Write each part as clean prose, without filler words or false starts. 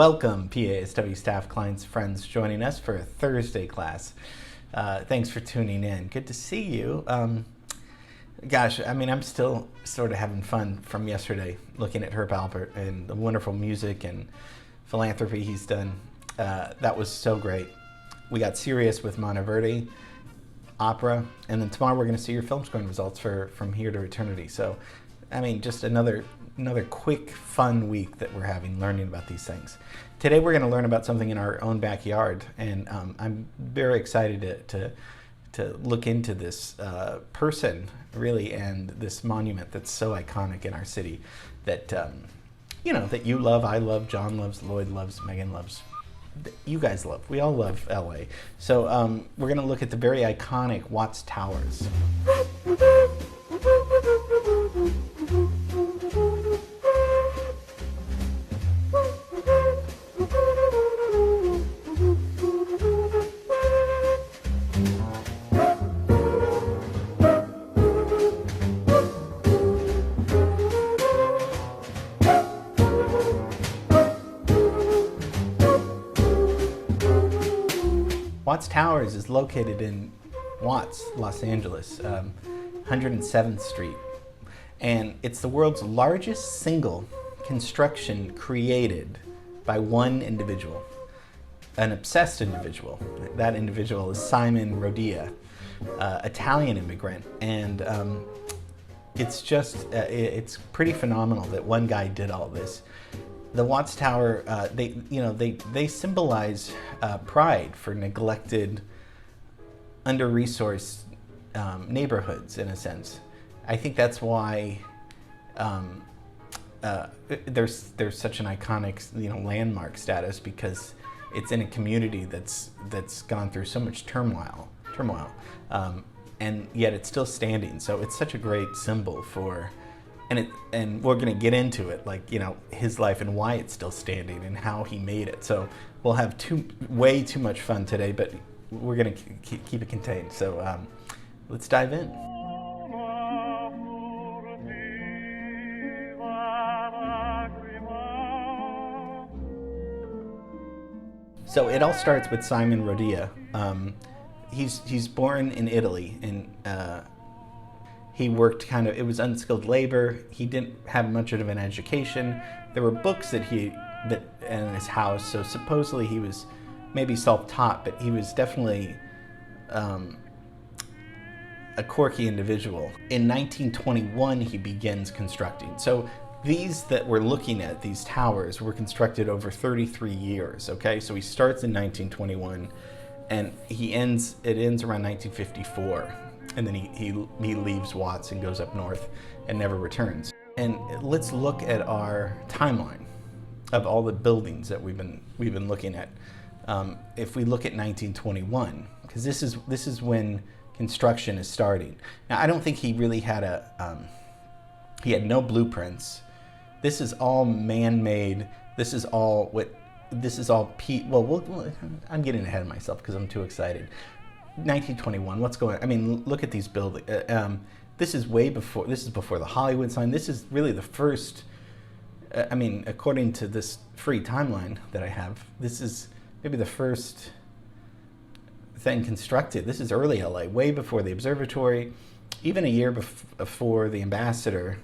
Welcome, PASW staff, clients, friends joining us for a Thursday class. Thanks for tuning in. Good to see you. Gosh, I mean, I'm still sort of having fun from yesterday, looking at Herb Alpert and the wonderful music and philanthropy he's done. That was so great. We got serious with Monteverdi, opera, and then tomorrow we're going to see your film scoring results for From Here to Eternity. So, I mean, just another quick, fun week that we're having learning about these things. Today we're going to learn about something in our own backyard, and I'm very excited to look into this person, really, and this monument that's so iconic in our city that, that you love, I love, John loves, Lloyd loves, Megan loves, you guys love. We all love LA. So we're going to look at the very iconic Watts Towers. Watts Towers is located in Watts, Los Angeles, 107th Street. And it's the world's largest single construction created by one individual, an obsessed individual. That individual is Simon Rodia, Italian immigrant. And it's pretty phenomenal that one guy did all this. The Watts Tower, they symbolize pride for neglected, under-resourced neighborhoods, in a sense. I think that's why there's such an iconic, landmark status, because it's in a community that's gone through so much turmoil, and yet it's still standing. So it's such a great symbol for. And we're going to get into it, his life and why it's still standing and how he made it. So we'll have way too much fun today, but we're going to keep it contained. So let's dive in. So it all starts with Simon Rodia. He's born in Italy, and he worked it was unskilled labor. He didn't have much of an education. There were books that in his house, so supposedly he was maybe self-taught, but he was definitely a quirky individual. In 1921, he begins constructing. So these that we're looking at, these towers, were constructed over 33 years, okay? So he starts in 1921, and it ends around 1954. And then he leaves Watts and goes up north and never returns. And let's look at our timeline of all the buildings that we've been looking at. If we look at 1921, because this is when construction is starting. Now, I don't think he really had he had no blueprints. This is all man-made. I'm getting ahead of myself because I'm too excited. 1921, what's going on? I mean, look at these buildings. This is before the Hollywood sign. This is really the first, according to this free timeline that I have, this is maybe the first thing constructed. This is early LA, way before the observatory, even a year before the Ambassador.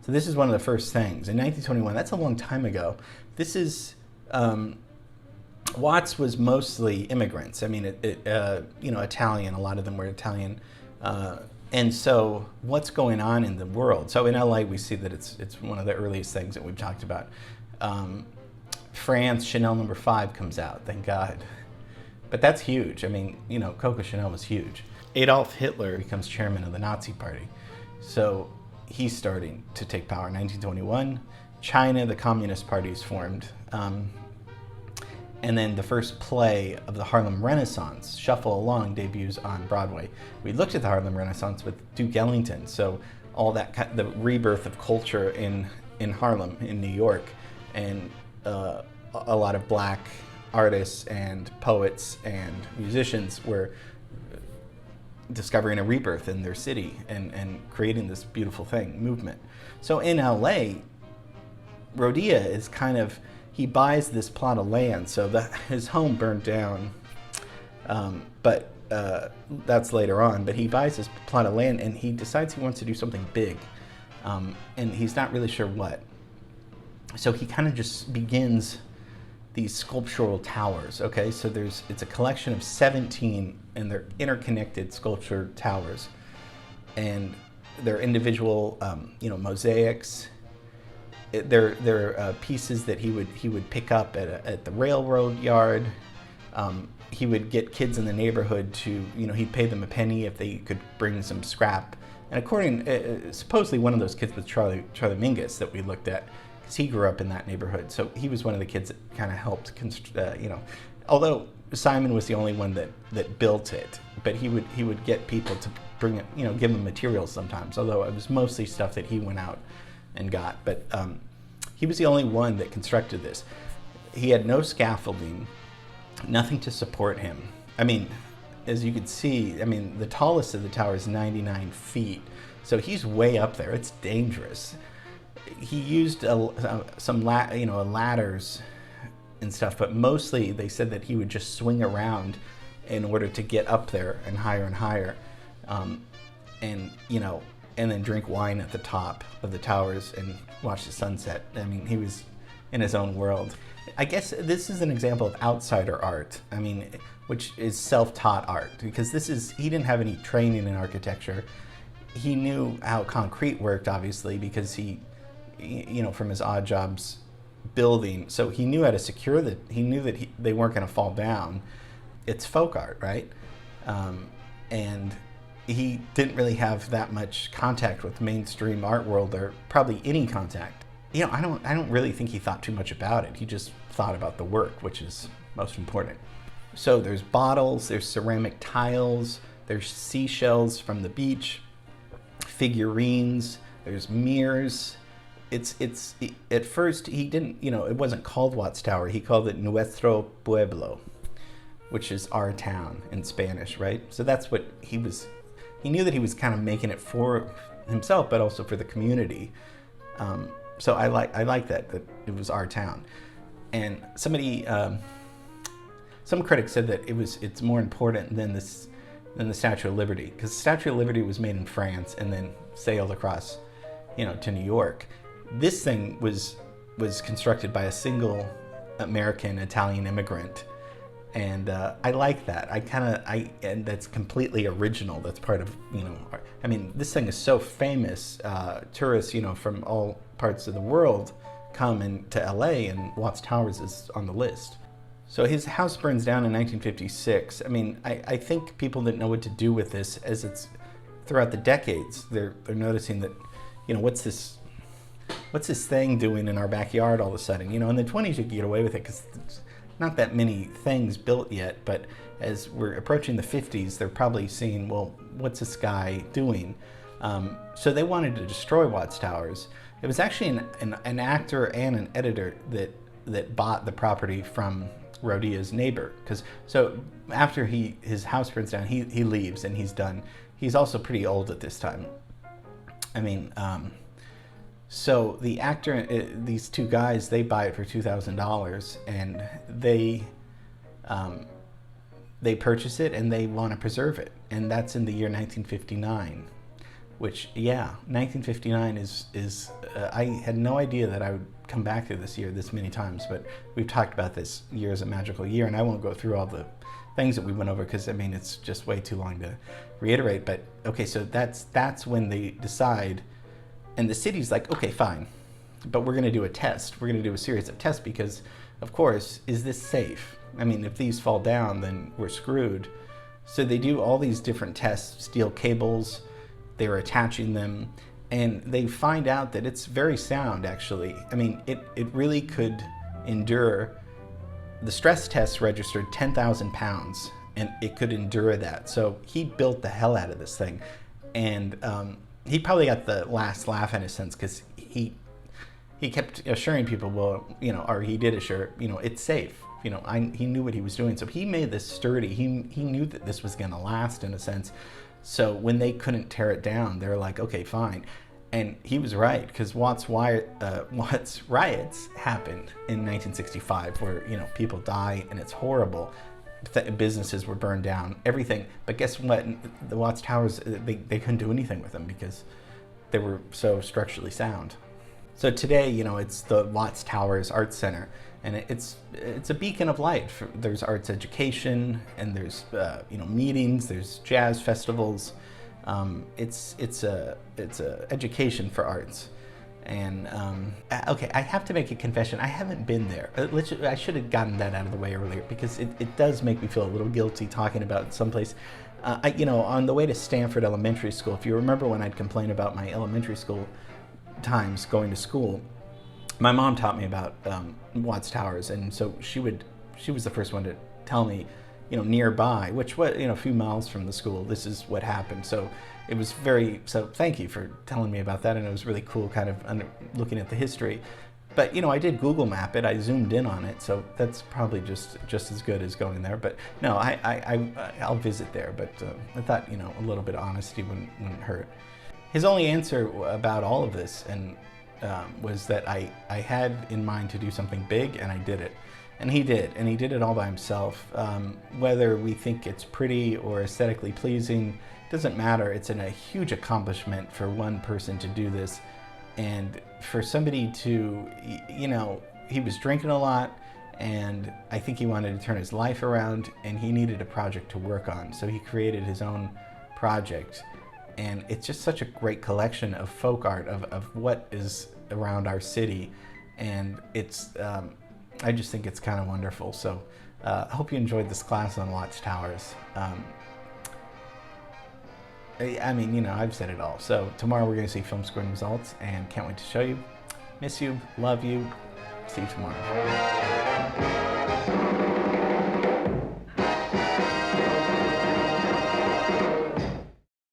So this is one of the first things. In 1921, that's a long time ago. This is, Watts was mostly immigrants. I mean, Italian. A lot of them were Italian, and so what's going on in the world? So in LA, we see that it's one of the earliest things that we've talked about. France, Chanel No. 5 comes out. Thank God, but that's huge. I mean, Coco Chanel was huge. Adolf Hitler becomes chairman of the Nazi Party, so he's starting to take power. 1921, China, the Communist Party is formed. And then the first play of the Harlem Renaissance, Shuffle Along, debuts on Broadway. We looked at the Harlem Renaissance with Duke Ellington, so all that, the rebirth of culture in Harlem, in New York, and a lot of black artists and poets and musicians were discovering a rebirth in their city and creating this beautiful movement. So in LA, Rodia is he buys this plot of land. So his home burned down, but that's later on. But he buys this plot of land, and he decides he wants to do something big, and he's not really sure what. So he kind of just begins these sculptural towers. Okay, so it's a collection of 17, and they're interconnected sculpture towers, and they're individual, mosaics. They're pieces that he would pick up at the railroad yard. He would get kids in the neighborhood to, he'd pay them a penny if they could bring some scrap. And supposedly one of those kids was Charlie Mingus that we looked at, because he grew up in that neighborhood. So he was one of the kids that kind of helped, although Simon was the only one that built it, but he would get people to bring it, give him materials sometimes, although it was mostly stuff that he went out and got. But he was the only one that constructed this. He had no scaffolding, nothing to support him. I mean, as you can see, the tallest of the tower is 99 feet. So he's way up there. It's dangerous. He used some ladders and stuff, but mostly they said that he would just swing around in order to get up there and higher. And then drink wine at the top of the towers and watch the sunset. He was in his own world. I guess this is an example of outsider art, which is self-taught art, because he didn't have any training in architecture. He knew how concrete worked, obviously, because he from his odd jobs building, so he knew how to secure he knew that they weren't going to fall down. It's folk art, right? And he didn't really have that much contact with mainstream art world, or probably any contact. I don't really think he thought too much about it. He just thought about the work, which is most important. So there's bottles, there's ceramic tiles, there's seashells from the beach, figurines, there's mirrors. At first he didn't, it wasn't called Watts Tower. He called it Nuestro Pueblo, which is our town in Spanish, right? So that's what he knew that he was kind of making it for himself, but also for the community. So I like that it was our town. And some critics said that it's more important than the Statue of Liberty, because the Statue of Liberty was made in France and then sailed across, to New York. This thing was constructed by a single American-Italian immigrant. And I like that. And that's completely original. That's part of, this thing is so famous. Tourists, from all parts of the world come to LA, and Watts Towers is on the list. So his house burns down in 1956. I think people didn't know what to do with this, as it's throughout the decades. They're noticing that, what's this thing doing in our backyard all of a sudden? In the 20s you could get away with it because not that many things built yet, but as we're approaching the 50s, they're probably seeing, well, what's this guy doing? So they wanted to destroy Watts Towers. It was actually an actor and an editor that bought the property from Rodia's neighbor. So after his house burns down, he leaves and he's done. He's also pretty old at this time. So the actor, these two guys, they buy it for $2,000, and they purchase it and they want to preserve it, and that's in the year 1959. Which, 1959 is I had no idea that I would come back to this year this many times, but we've talked about this year as a magical year, and I won't go through all the things that we went over because it's just way too long to reiterate. But okay, so that's when they decide. And the city's like, okay, fine, but we're going to do a test. We're going to do a series of tests because, of course, is this safe? If these fall down, then we're screwed. So they do all these different tests, steel cables, they're attaching them, and they find out that it's very sound, actually. It really could endure. The stress test registered 10,000 pounds, and it could endure that. So he built the hell out of this thing. And he probably got the last laugh in a sense, because he kept assuring people, or he did assure, it's safe. He knew what he was doing. So he made this sturdy. He knew that this was going to last in a sense. So when they couldn't tear it down, they're like, okay, fine. And he was right, because Watts riots happened in 1965, where people die and it's horrible. Businesses were burned down, everything. But guess what? The Watts Towers, they couldn't do anything with them because they were so structurally sound. So today, it's the Watts Towers Arts Center, and it's a beacon of light. There's arts education, and there's meetings, there's jazz festivals. It's a education for arts. And okay, I have to make a confession. I haven't been there. I should have gotten that out of the way earlier, because it does make me feel a little guilty talking about someplace. On the way to Stanford Elementary School, if you remember when I'd complain about my elementary school times going to school, my mom taught me about Watts Towers, and so she was the first one to tell me, nearby, which was a few miles from the school, this is what happened. So it was so thank you for telling me about that, and it was really cool kind of looking at the history. But I did Google map it, I zoomed in on it, so that's probably just as good as going there. But no, I'll visit there, but I thought a little bit of honesty wouldn't hurt. His only answer about all of this was that I had in mind to do something big, and I did it. And he did it all by himself. Whether we think it's pretty or aesthetically pleasing, doesn't matter. It's a huge accomplishment for one person to do this. And for somebody to, he was drinking a lot, and I think he wanted to turn his life around, and he needed a project to work on. So he created his own project. And it's just such a great collection of folk art, of what is around our city. And it's, I just think it's kind of wonderful. So I hope you enjoyed this class on Watts Towers. I've said it all. So tomorrow we're going to see film scoring results, and can't wait to show you. Miss you, love you, see you tomorrow.